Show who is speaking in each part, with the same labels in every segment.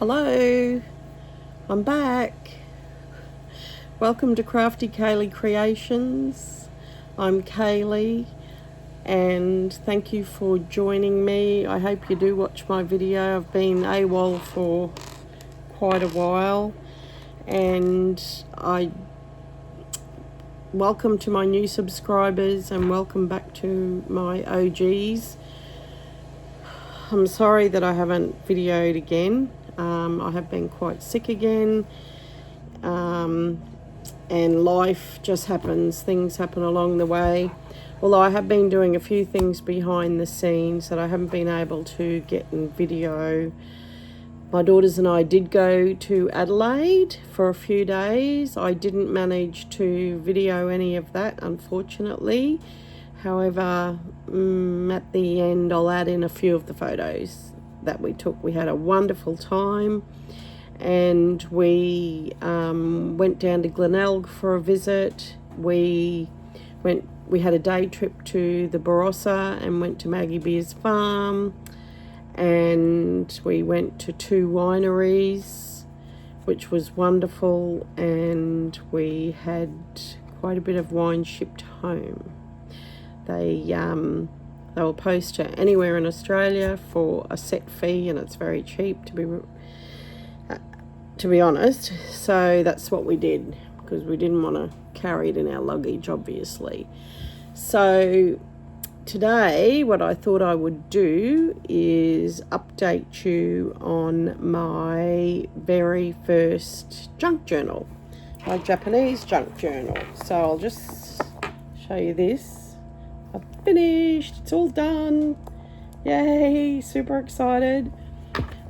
Speaker 1: Hello, I'm back. Welcome to Crafty Kaylee Creations. I'm Kaylee and thank you for joining me. I hope you do watch my video. I've been AWOL for quite a while and welcome to my new subscribers and welcome back to my OGs. I'm sorry that I haven't videoed again. I have been quite sick again, and life just happens. Things happen along the way. Although I have been doing a few things behind the scenes that I haven't been able to get in video. My daughters and I did go to Adelaide for a few days. I didn't manage to video any of that, unfortunately. However, at the end, I'll add in a few of the photos that we took. We had a wonderful time and we went down to Glenelg for a visit. We had a day trip to the Barossa and went to Maggie Beer's farm, and we went to 2 wineries, which was wonderful, and we had quite a bit of wine shipped home. They will post to anywhere in Australia for a set fee, and it's very cheap to be honest. So that's what we did, because we didn't want to carry it in our luggage, obviously. So today what I thought I would do is update you on my very first junk journal, my Japanese junk journal. So I'll just show you this. I've finished, it's all done. Yay, super excited.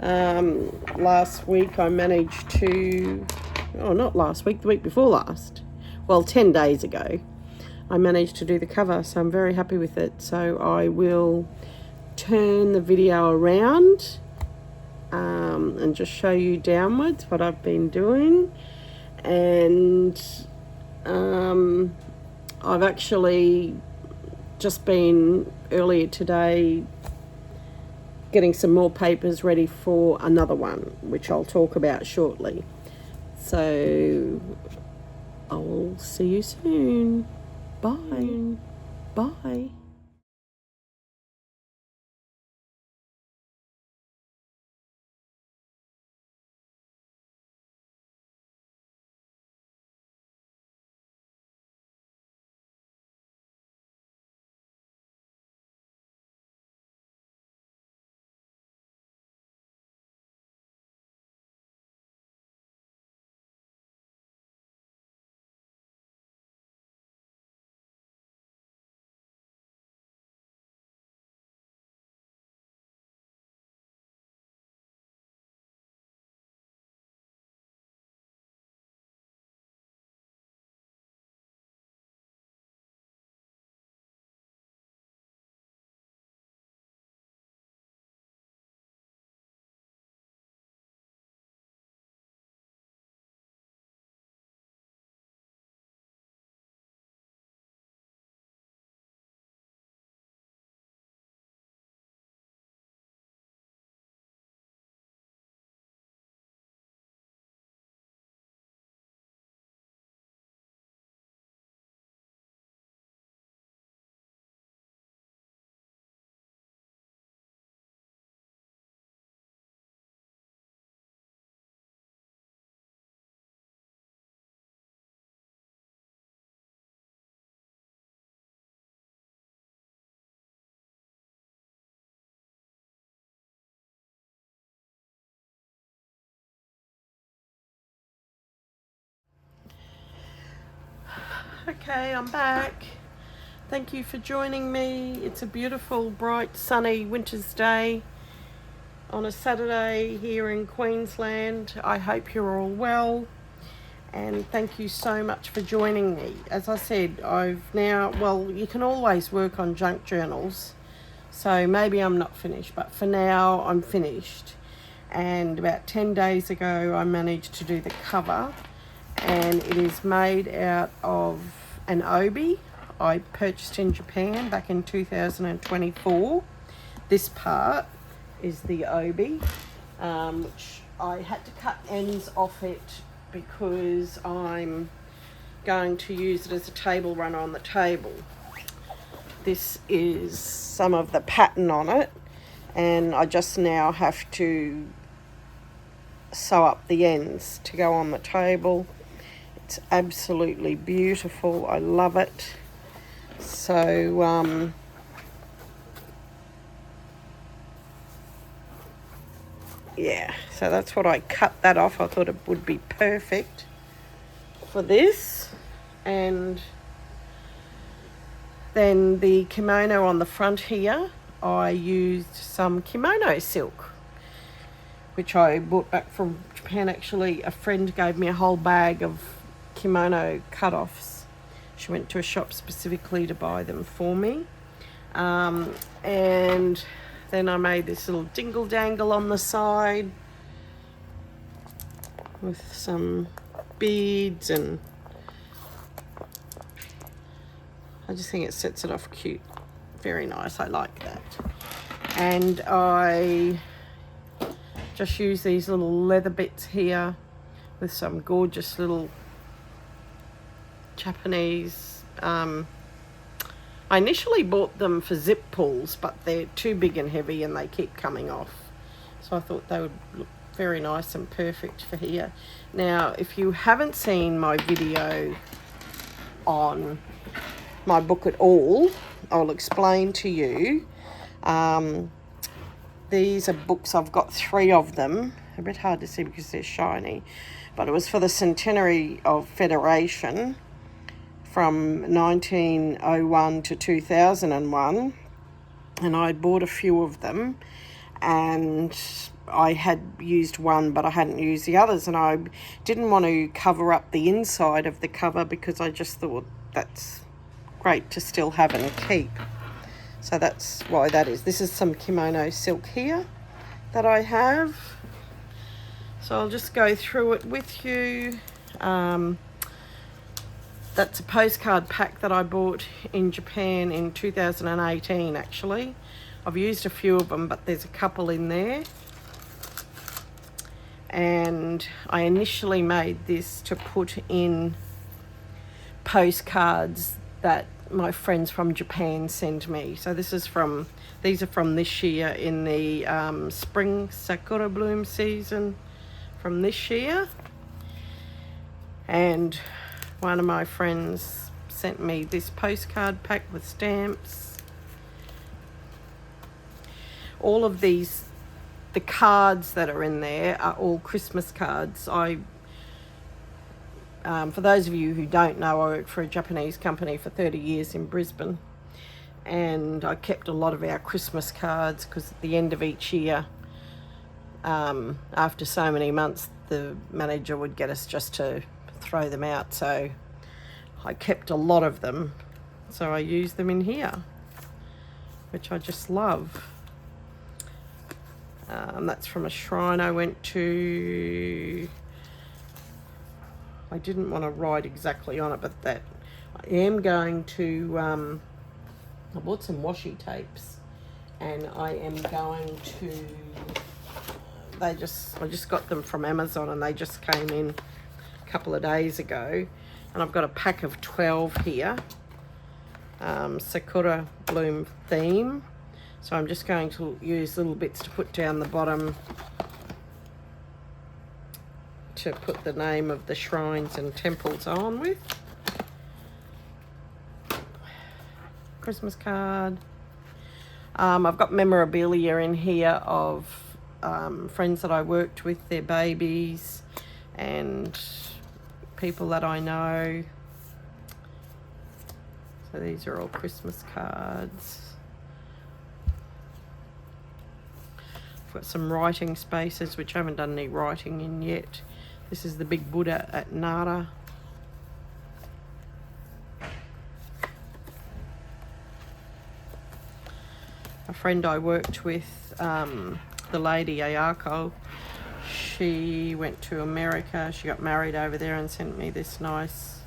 Speaker 1: Last week I managed to, not last week, the week before last, 10 days ago, I managed to do the cover, so I'm very happy with it. So I will turn the video around and just show you downwards what I've been doing. And I've actually just been earlier today getting some more papers ready for another one, which I'll talk about shortly. So I'll see you soon. Bye. Bye. Okay, I'm back. Thank you for joining me. It's a beautiful, bright, sunny winter's day on a Saturday here in Queensland. I hope you're all well, and thank you so much for joining me. As I said, you can always work on junk journals, so maybe I'm not finished, but for now I'm finished. And about 10 days ago I managed to do the cover, and it is made out of an obi I purchased in Japan back in 2024. This part is the obi, which I had to cut ends off it because I'm going to use it as a table runner on the table. This is some of the pattern on it, and I just now have to sew up the ends to go on the table. It's absolutely beautiful. I love it. So yeah, so that's what I cut that off. I thought it would be perfect for this. And then the kimono on the front here, I used some kimono silk, which I bought back from Japan. Actually, a friend gave me a whole bag of kimono cut-offs. She went to a shop specifically to buy them for me. And then I made this little dingle dangle on the side with some beads, and I just think it sets it off cute. Very nice, I like that. And I just use these little leather bits here with some gorgeous little Japanese, I initially bought them for zip pulls, but they're too big and heavy and they keep coming off. So I thought they would look very nice and perfect for here. Now, if you haven't seen my video on my book at all, I'll explain to you. These are books, I've got 3 of them. A bit hard to see because they're shiny. But it was for the centenary of Federation from 1901 to 2001. And I bought a few of them. And I had used one, but I hadn't used the others. And I didn't want to cover up the inside of the cover because I just thought that's great to still have and keep. So that's why that is. This is some kimono silk here that I have. So I'll just go through it with you. That's a postcard pack that I bought in Japan in 2018 actually. I've used a few of them, but there's a couple in there. And I initially made this to put in postcards that my friends from Japan sent me. So these are from this year in the spring sakura bloom season from this year. And one of my friends sent me this postcard pack with stamps. All of these, the cards that are in there are all Christmas cards. For those of you who don't know, I worked for a Japanese company for 30 years in Brisbane, and I kept a lot of our Christmas cards because at the end of each year, after so many months, the manager would get us just to throw them out. So I kept a lot of them, so I use them in here, which I just love. That's from a shrine I went to. I didn't want to write exactly on it, but that I am going to, I bought some washi tapes, and I am going to, I just got them from Amazon, and they just came in a couple of days ago, and I've got a pack of 12 here, Sakura Bloom theme, so I'm just going to use little bits to put down the bottom to put the name of the shrines and temples on with. Christmas card. I've got memorabilia in here of friends that I worked with, their babies, and people that I know. So these are all Christmas cards. I've got some writing spaces, which I haven't done any writing in yet. This is the big Buddha at Nara. A friend I worked with, the lady Ayako, she went to America. She got married over there and sent me this nice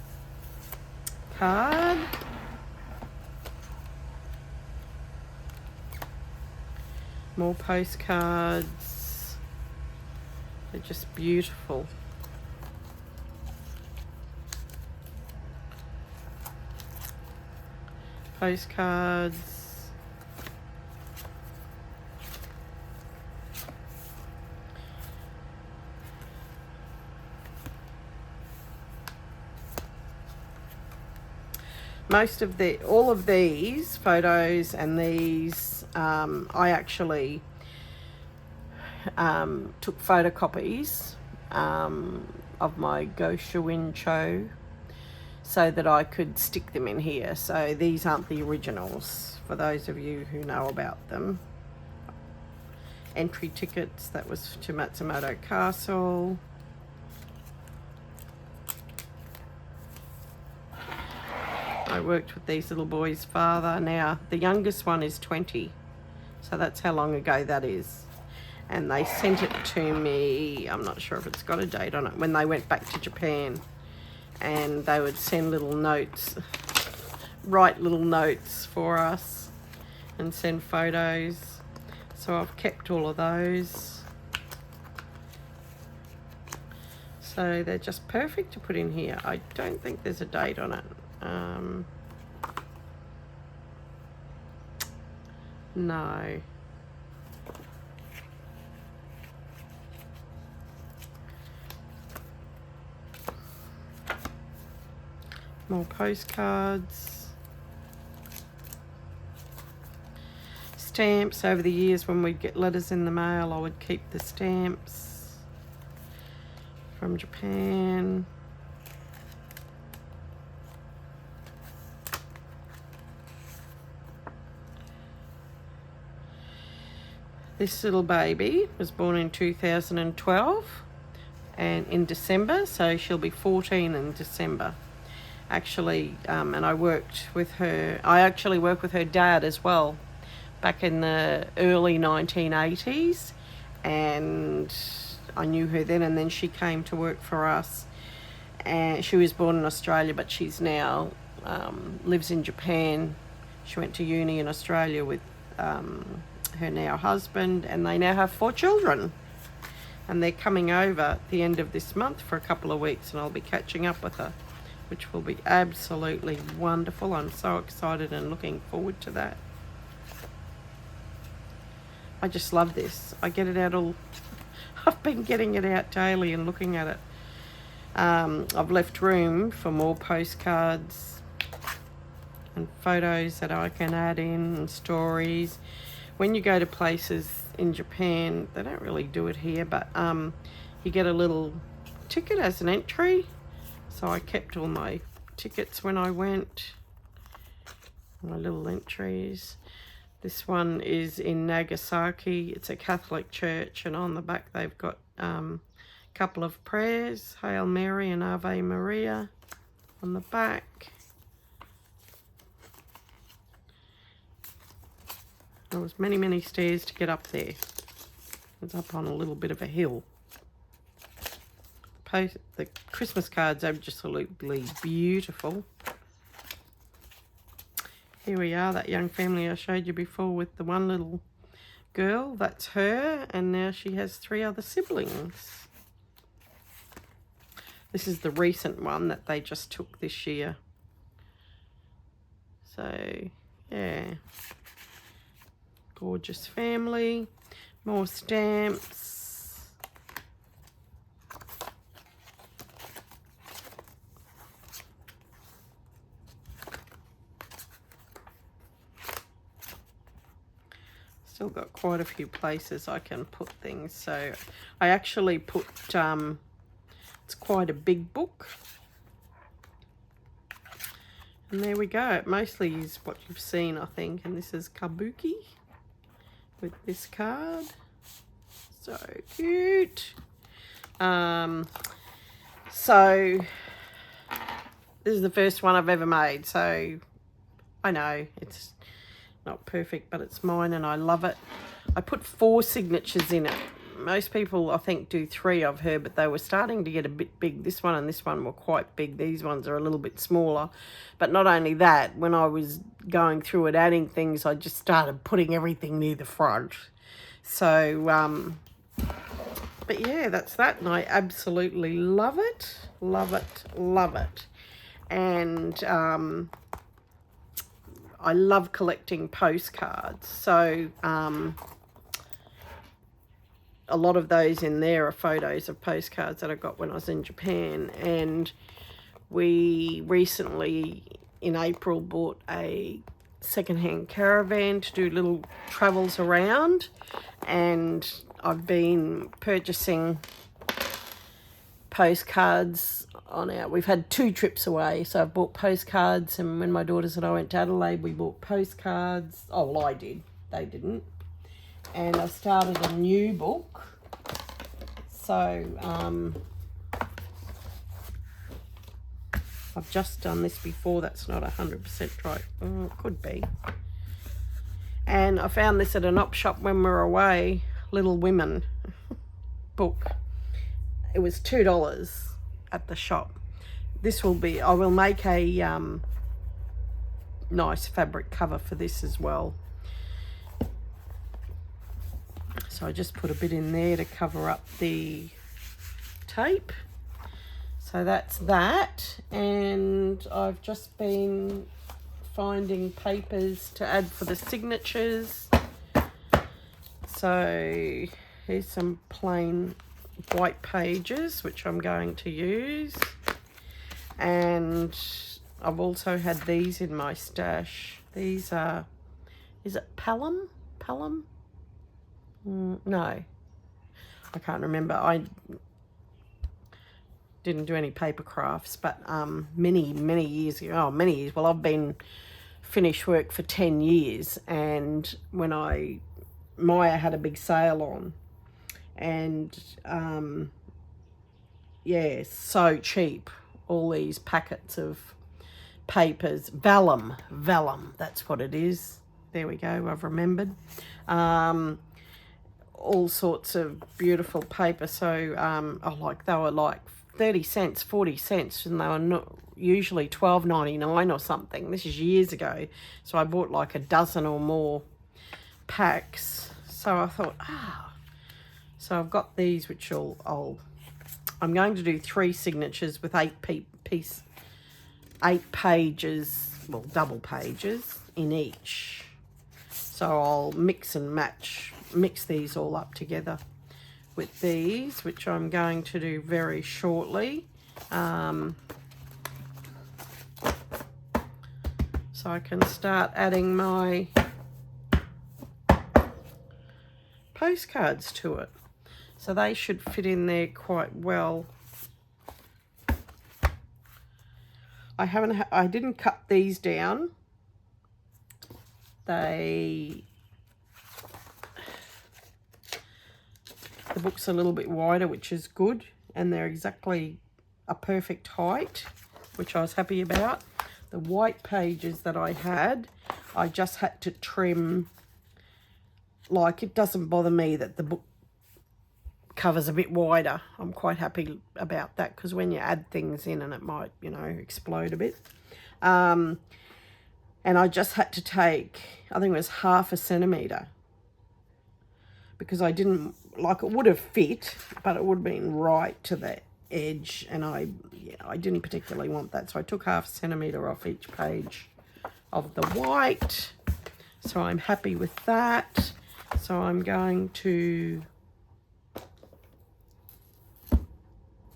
Speaker 1: card. More postcards. They're just beautiful. Postcards. All of these photos and these, I actually took photocopies of my Goshuin Cho so that I could stick them in here. So these aren't the originals, for those of you who know about them. Entry tickets, that was to Matsumoto Castle. I worked with these little boys' father. Now, the youngest one is 20, so that's how long ago that is. And they sent it to me, I'm not sure if it's got a date on it, when they went back to Japan. And they would send little notes, write little notes for us and send photos. So I've kept all of those. So they're just perfect to put in here. I don't think there's a date on it. No. More postcards. Stamps. Over the years when we'd get letters in the mail, I would keep the stamps from Japan. This little baby was born in 2012 and in December, so she'll be 14 in December. Actually, and I worked with her, I actually worked with her dad as well back in the early 1980s, and I knew her then, and then she came to work for us. And she was born in Australia, but she's now lives in Japan. She went to uni in Australia with her now husband, and they now have 4 children. And they're coming over at the end of this month for a couple of weeks, and I'll be catching up with her, which will be absolutely wonderful. I'm so excited and looking forward to that. I just love this. I get it out all... I've been getting it out daily and looking at it. I've left room for more postcards and photos that I can add in, and stories. When you go to places in Japan, they don't really do it here, but you get a little ticket as an entry. So I kept all my tickets when I went, my little entries. This one is in Nagasaki. It's a Catholic church, and on the back they've got a couple of prayers, Hail Mary and Ave Maria on the back. There was many, many stairs to get up there. It's up on a little bit of a hill. The Christmas cards are absolutely beautiful. Here we are, that young family I showed you before with the one little girl. That's her, and now she has 3 other siblings. This is the recent one that they just took this year. So, yeah. Gorgeous family. More stamps. Still got quite a few places I can put things. So I actually put, it's quite a big book. And there we go. It mostly is what you've seen, I think. And this is Kabuki with this card. So cute. So this is the first one I've ever made. So I know it's not perfect, but it's mine and I love it. I put 4 signatures in it. Most people, I think, do 3 of her, but they were starting to get a bit big. This one and this one were quite big. These ones are a little bit smaller. But not only that, when I was going through it, adding things, I just started putting everything near the front. So But yeah, that's that, and I absolutely love it, love it, love it. And I love collecting postcards, so a lot of those in there are photos of postcards that I got when I was in Japan. And we recently in April bought a secondhand caravan to do little travels around, and I've been purchasing postcards on our, we've had 2 trips away, so I've bought postcards, and when my daughters and I went to Adelaide, we bought postcards. Oh, well, I did, they didn't. And I started a new book, so I've just done this before. That's not 100% right. It could be. And I found this at an op shop when we were away. Little Women book. It was $2 at the shop. This will be, I will make a nice fabric cover for this as well. So I just put a bit in there to cover up the tape. So that's that, and I've just been finding papers to add for the signatures. So here's some plain white pages, which I'm going to use. And I've also had these in my stash. These are, is it Pelham? Pelham? No, I can't remember. I didn't do any paper crafts, but many years ago, well, I've been finished work for 10 years, and when Maya had a big sale on, and yeah, so cheap, all these packets of papers, vellum, that's what it is. There we go, I've remembered. All sorts of beautiful paper. So they were like 30 cents, 40 cents, and they were not usually $12.99 or something. This is years ago. So I bought like a dozen or more packs. So I thought, so I've got these, which I'm going to do 3 signatures with 8 pages, well, double pages in each. So I'll mix these all up together with these, which I'm going to do very shortly. So I can start adding my postcards to it. So they should fit in there quite well. I didn't cut these down. The book's a little bit wider, which is good, and they're exactly a perfect height, which I was happy about. The white pages that I had, I just had to trim. Like, it doesn't bother me that the book cover's a bit wider. I'm quite happy about that, because when you add things in, and it might, explode a bit. And I just had to take, I think it was 1/2 centimetre, because I didn't, like, it would have fit, but it would have been right to the edge, and I didn't particularly want that. So I took 1/2 centimetre off each page of the white. So I'm happy with that. So I'm going to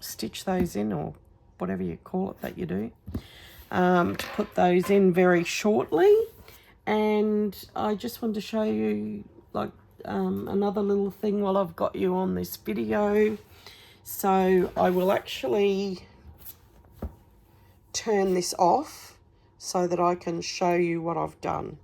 Speaker 1: stitch those in, or whatever you call it that you do, to put those in very shortly. And I just want to show you, like, another little thing while I've got you on this video. So I will actually turn this off so that I can show you what I've done.